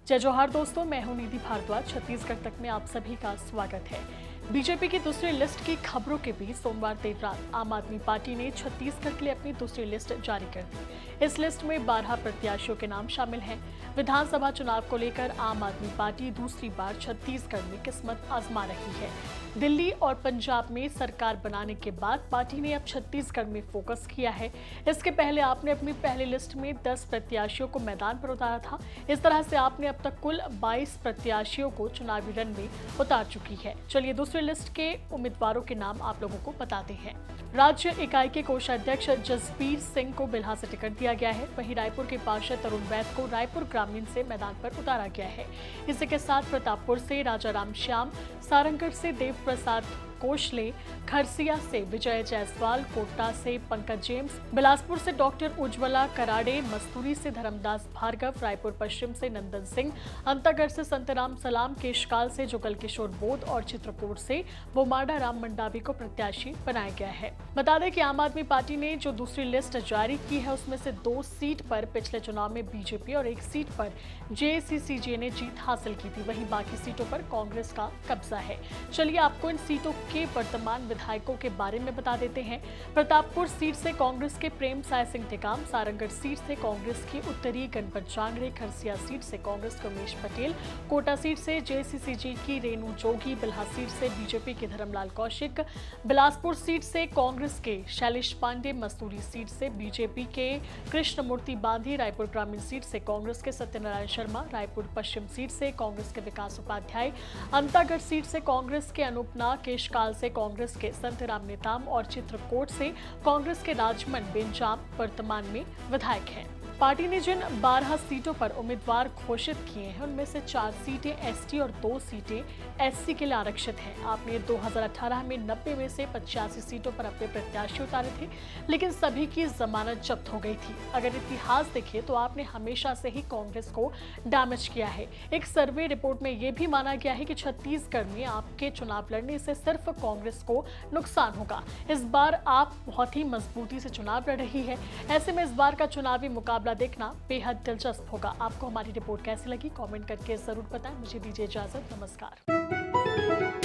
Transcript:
जय जोहार दोस्तों, मैं हूं निधि भारद्वाज। छत्तीसगढ़ तक में आप सभी का स्वागत है। बीजेपी की दूसरी लिस्ट की खबरों के बीच सोमवार देर रात आम आदमी पार्टी ने छत्तीसगढ़ के लिए अपनी दूसरी लिस्ट जारी कर दी। इस लिस्ट में 12 प्रत्याशियों के नाम शामिल हैं। विधानसभा चुनाव को लेकर आम आदमी पार्टी दूसरी बार छत्तीसगढ़ में किस्मत आजमा रही है। दिल्ली और पंजाब में सरकार बनाने के बाद पार्टी ने अब छत्तीसगढ़ में फोकस किया है। इसके पहले आपने अपनी पहली लिस्ट में 10 प्रत्याशियों को मैदान पर उतारा था। इस तरह से आपने अब तक कुल 22 प्रत्याशियों को चुनावी रण में उतार चुकी है। चलिए दूसरी लिस्ट के उम्मीदवारों के नाम आप लोगों को बताते हैं। राज्य इकाई के कोषाध्यक्ष जसबीर सिंह को बिल्हा से टिकट दिया गया है। वहीं रायपुर के पार्षद तरुण वैद्य को रायपुर ग्रामीण से मैदान पर उतारा गया है। इसी के साथ प्रतापपुर से राजा राम श्याम, सारंगढ़ से देव प्रसाद कोशले, खरसिया से विजय जायसवाल, कोटा से पंकज जेम्स, बिलासपुर से डॉक्टर उज्ज्वला कराड़े, मस्तूरी से धर्मदास भार्गव, रायपुर पश्चिम से नंदन सिंह, अंतागढ़ से संतराम सलाम, केशकाल से जुगल किशोर बोध और चित्रकूट से बोमाडा राम मंडावी को प्रत्याशी बनाया गया है। बता दें कि आम आदमी पार्टी ने जो दूसरी लिस्ट जारी की है उसमें से 2 सीट पर पिछले चुनाव में बीजेपी और 1 सीट पर जेसीसीजे ने जीत हासिल की थी। वहीं बाकी सीटों पर कांग्रेस का कब्जा है। चलिए आपको इन सीटों के वर्तमान विधायकों के बारे में बता देते हैं। प्रतापपुर सीट से कांग्रेस के प्रेम साय सिंह टेकाम, सारंगढ़ सीट से कांग्रेस की उत्तरी गणपत जांगड़े, खरसिया सीट से कांग्रेस के उमेश पटेल, कोटा सीट से जेसीसीजी की रेणु जोगी, बिल्हा सीट से बीजेपी के धर्मलाल कौशिक, बिलासपुर सीट से कांग्रेस के शैलेश पांडे, मस्तूरी सीट से बीजेपी के कृष्णमूर्ति बांधी, रायपुर ग्रामीण सीट से कांग्रेस के सत्यनारायण शर्मा, रायपुर पश्चिम सीट से कांग्रेस के विकास उपाध्याय, अंतागढ़ सीट से कांग्रेस के अनूपना, केशकाल से कांग्रेस के संतराम नेताम और चित्रकूट से कांग्रेस के राजमन बेंजाम वर्तमान में विधायक हैं। पार्टी ने जिन 12 सीटों पर उम्मीदवार घोषित किए हैं उनमें से 4 सीटें एसटी और 2 सीटें एससी के लिए आरक्षित हैं। आपने 2018 में 90 में से 85 सीटों पर अपने प्रत्याशी उतारे थे, लेकिन सभी की जमानत जब्त हो गई थी। अगर इतिहास देखें तो आपने हमेशा से ही कांग्रेस को डैमेज किया है। एक सर्वे रिपोर्ट में यह भी माना गया है कि छत्तीसगढ़ में आपके चुनाव लड़ने से सिर्फ कांग्रेस को नुकसान होगा। इस बार आप बहुत ही मजबूती से चुनाव लड़ रही है। ऐसे में इस बार का चुनावी मुकाबला देखना बेहद दिलचस्प होगा। आपको हमारी रिपोर्ट कैसी लगी कमेंट करके जरूर बताएं। मुझे दीजिए इजाजत। नमस्कार।